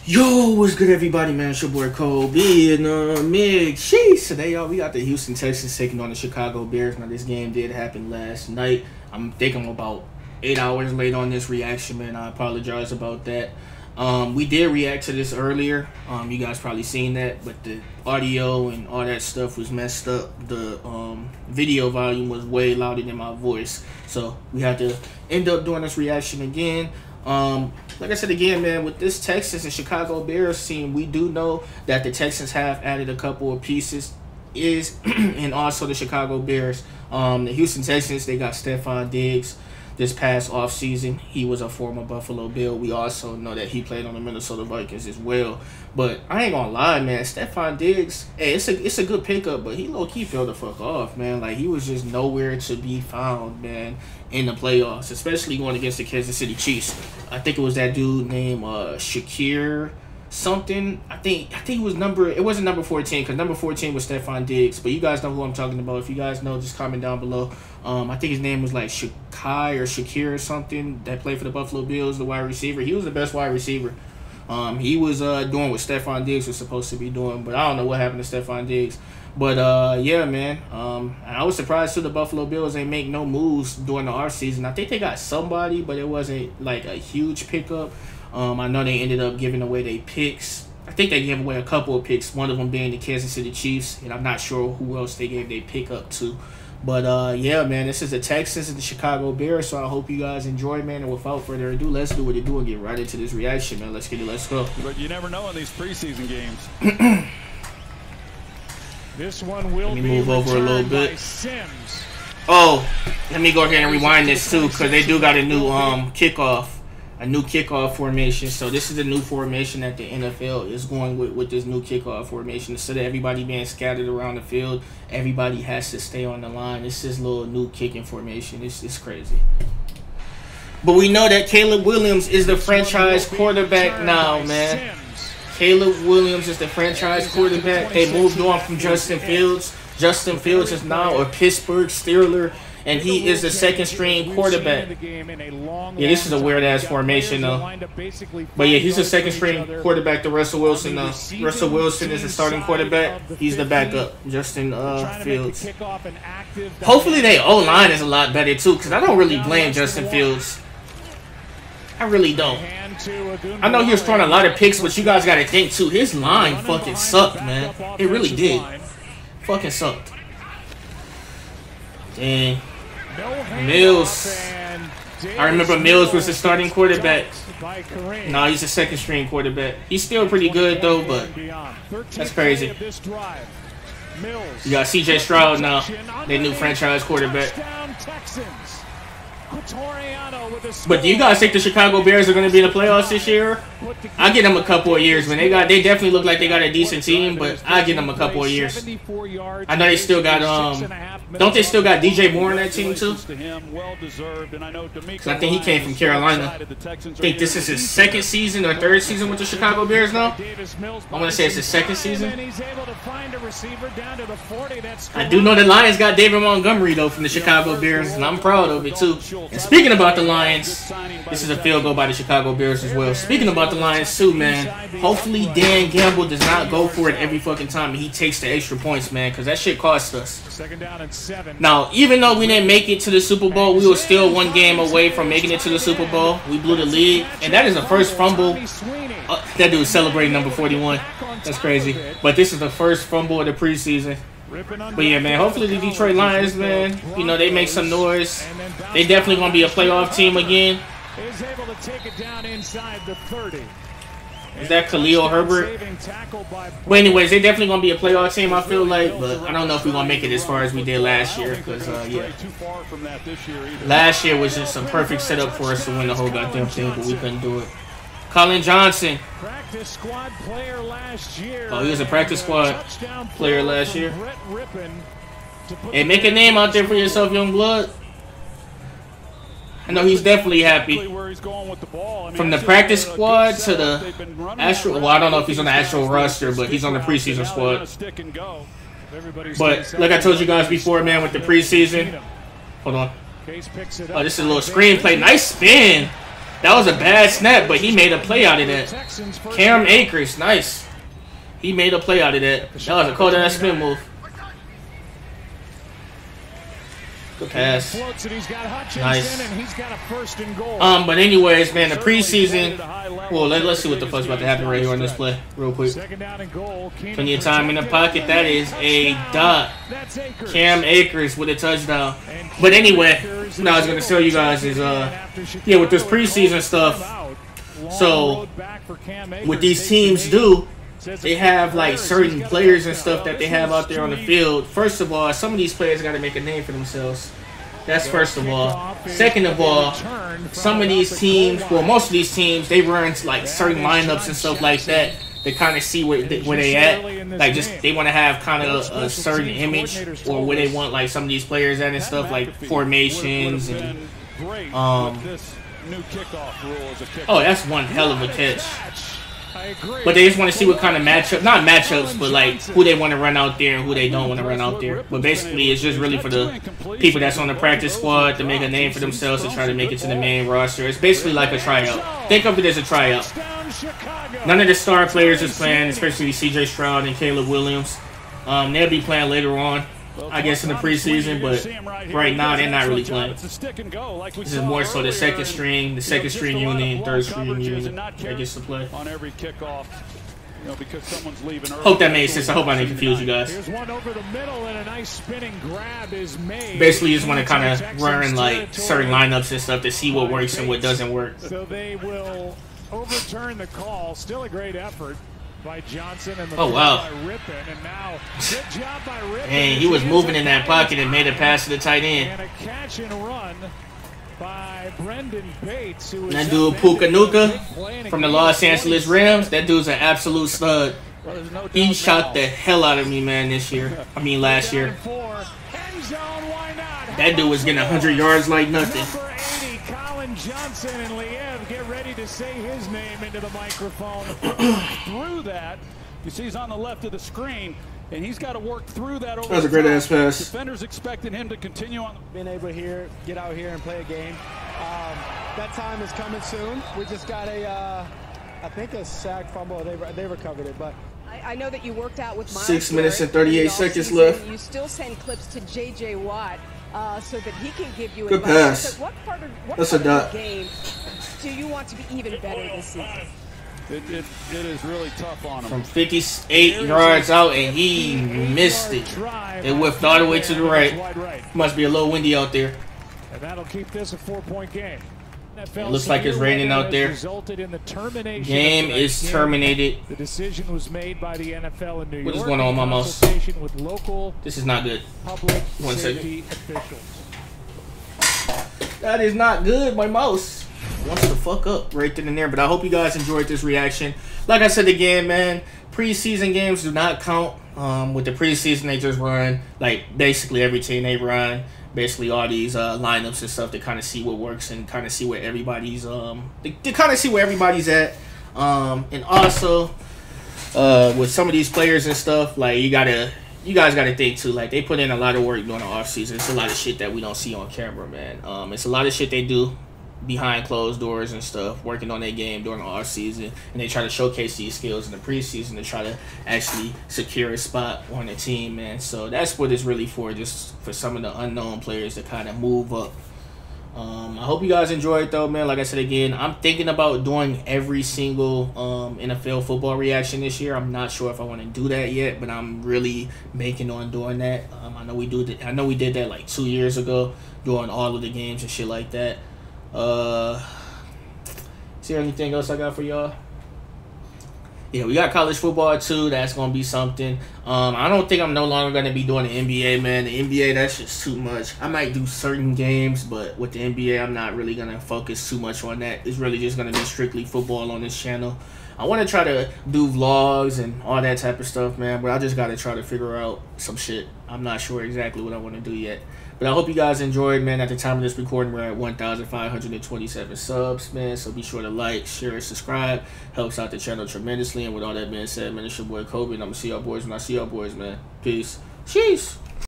Yo, what's good, everybody, man? It's your boy Kobe and Mig. Sheesh. Today, y'all, we got the Houston Texans taking on the Chicago Bears. Now, this game did happen last night. I'm about 8 hours late on this reaction, man. I apologize about that. We did react to this earlier. You guys probably seen that, but the audio and all that stuff was messed up. The video volume was way louder than my voice, so we had to end up doing this reaction again. Like I said again, man, with this Texans and Chicago Bears team, we do know that the Texans have added a couple of pieces, and also the Chicago Bears. The Houston Texans, they got Stefon Diggs this past offseason. He was a former Buffalo Bill. We also know that he played on the Minnesota Vikings as well. But I ain't gonna lie, man, Stefon Diggs, hey, it's a good pickup, but he low-key fell the fuck off, man. Like, he was just nowhere to be found, man, in the playoffs, especially going against the Kansas City Chiefs. I think it was that dude named Shakir something. I think it was it wasn't number 14, because number 14 was Stefon Diggs, but you guys know who I'm talking about. If you guys know, just comment down below. I think his name was like Shakai or Shakir or something, that played for the Buffalo Bills, the wide receiver. He was the best wide receiver. He was doing what Stefon Diggs was supposed to be doing, but I don't know what happened to Stefon Diggs. But yeah, man, I was surprised too the Buffalo Bills ain't make no moves during the offseason. I think they got somebody, but it wasn't like a huge pickup. I know they ended up giving away their picks. I think they gave away a couple of picks, one of them being the Kansas City Chiefs, and I'm not sure who else they gave their pick up to. But yeah, man, this is the Texans and the Chicago Bears, so I hope you guys enjoy, man. And without further ado, let's do what they do and get right into this reaction, man. Let's get it. Let's go. But you never know in these preseason games. This one will be move over a little bit. Oh, let me go ahead and rewind this too, because they do got a new kickoff formation. So this is a new formation that the NFL is going with this new kickoff formation. Instead of everybody being scattered around the field, everybody has to stay on the line. It's this little new kicking formation. It's crazy. But we know that Caleb Williams is the franchise quarterback now, man. Caleb Williams is the franchise quarterback. They moved on from Justin Fields. Justin Fields is now a Pittsburgh Steeler, and he is the second string quarterback. Yeah, this is a weird ass formation though. But yeah, he's the second string quarterback to Russell Wilson though. Russell Wilson is the starting quarterback. He's the backup, Justin Fields. Hopefully their O-line is a lot better too, because I don't really blame Justin Fields. I really don't. I know he was throwing a lot of picks, but you guys got to think too, his line fucking sucked, man. It really did. Fucking sucked. Dang. Mills. I remember Mills was the starting quarterback. No, he's a second string quarterback. He's still pretty good though, but that's crazy. You got CJ Stroud now, their new franchise quarterback. But do you guys think the Chicago Bears are going to be in the playoffs this year? I'll give them a couple of years, man. They definitely look like they got a decent team, but I'll give them a couple of years. I know they still got don't they still got DJ Moore in that team too? Because I think he came from Carolina. I think this is his second season or third season with the Chicago Bears now. I want to say it's his second season. I do know the Lions got David Montgomery though from the Chicago Bears, and I'm proud of it too. And speaking about the Lions, this is a field goal by the Chicago Bears as well. Speaking about the Lions too, man, hopefully Dan Gamble does not go for it every fucking time and he takes the extra points, man, because that shit cost us. Now, even though we didn't make it to the Super Bowl, we were still one game away from making it to the Super Bowl. We blew the lead, and that is the first fumble. That dude's celebrating number 41. That's crazy. But this is the first fumble of the preseason. But yeah, man, hopefully the Detroit Lions, man, you know, they make some noise. They definitely going to be a playoff team again. Is that Khalil Herbert? But anyways, they definitely going to be a playoff team, I feel like. But I don't know if we're going to make it as far as we did last year. Because, yeah. Last year was just a perfect setup for us to win the whole goddamn thing, but we couldn't do it. Colin Johnson. Oh, he was a practice squad player last year. Hey, make a name out there for yourself, young blood. I know he's definitely happy. From the practice squad to the actual, well, I don't know if he's on the actual roster, but he's on the preseason squad. But like I told you guys before, man, with the preseason, hold on. Oh, this is a little screenplay. Nice spin. That was a bad snap, but he made a play out of that. Cam Akers, nice. He made a play out of that. That was a cold ass spin move. Good pass. Nice. But anyways, man, the preseason. Well, let's see what the fuck's about to happen right here on this play, real quick. Plenty of time in the pocket. That is a dot. Cam Akers with a touchdown. But anyway, what I was gonna show you guys is yeah, with this preseason stuff. So what these teams do, they have like certain players and stuff that they have out there on the field. First of all, some of these players got to make a name for themselves. That's first of all. Second of all, some of these teams, well, most of these teams, they run like certain lineups and stuff like that. They kind of see where they at. Like just they want to have kind of a certain image or where they want like some of these players at and stuff, like formations and oh, that's one hell of a catch. But they just want to see what kind of matchup, not matchups, but like who they want to run out there and who they don't want to run out there. But basically, it's just really for the people that's on the practice squad to make a name for themselves to try to make it to the main roster. It's basically like a tryout. Think of it as a tryout. None of the star players is playing, especially C.J. Stroud and Caleb Williams. They'll be playing later on, I guess, in the preseason, but right now they're not really playing. This is more so the second string unit and third string unit that gets to play. Hope that made sense. I hope I didn't confuse you guys. Basically, you just want to kind of run like certain lineups and stuff to see what works and what doesn't work. So they will overturn the call. Still a great effort by Johnson and the wow. by Rippon, and now good job by Rippon. And he was moving in that pocket and made a pass to the tight end. And a catch and run by Brendan Bates, who that dude Puka from the Los Angeles Rams, that dude's an absolute stud. He shot the hell out of me, man, this year. I mean last year. That dude was getting 100 yards like nothing. Johnson and Liev get ready to say his name into the microphone. Through that, you see he's on the left of the screen, and he's got to work through that. Over that was a great ass pass. Defenders expecting him to continue on. Being able to get out here and play a game. That time is coming soon. We just got I think a sack fumble. They recovered it, but. I know that you worked out with Miles 6 minutes and Garrett 38 seconds left. You still send clips to J.J. Watt so that he can give you good advice. pass. What part of the game do you want to be even better this season? It is really tough on him. From 58 yards out, and he missed it. It whipped all the way to the right. Must be a little windy out there. And that'll keep this a 4-point game. It looks like it's raining out there. Game is terminated. The decision was made by the NFL in New York. What is going on with my mouse? With local this is not good. Public 1 safety second. Officials. That is not good. My mouse wants to fuck up right then and there. But I hope you guys enjoyed this reaction. Like I said again, man, preseason games do not count. With the preseason, they just run like basically every team they run. Basically all these lineups and stuff to kind of see what works and kind of see where everybody's to kind of see where everybody's at, and also with some of these players and stuff, like you guys gotta think too, like they put in a lot of work during the off season. It's a lot of shit that we don't see on camera, man. It's a lot of shit they do behind closed doors and stuff, working on their game during the off season, and they try to showcase these skills in the preseason to try to actually secure a spot on the team, man. So that's what it's really for, just for some of the unknown players to kind of move up. I hope you guys enjoyed though, man. Like I said again, I'm thinking about doing every single NFL football reaction this year. I'm not sure if I want to do that yet, but I'm really making on doing that. I know we did that like 2 years ago, doing all of the games and shit like that. Is there anything else I got for y'all? Yeah, we got college football too. That's gonna be something. I don't think I'm no longer gonna be doing the NBA, man. The NBA, that's just too much. I might do certain games, but with the NBA, I'm not really gonna focus too much on that. It's really just gonna be strictly football on this channel. I want to try to do vlogs and all that type of stuff, man, but I just got to try to figure out some shit. I'm not sure exactly what I want to do yet. But I hope you guys enjoyed, man. At the time of this recording, we're at 1,527 subs, man. So be sure to like, share, and subscribe. Helps out the channel tremendously. And with all that being said, man, it's your boy Kobe, and I'm going to see y'all boys when I see y'all boys, man. Peace. Cheese.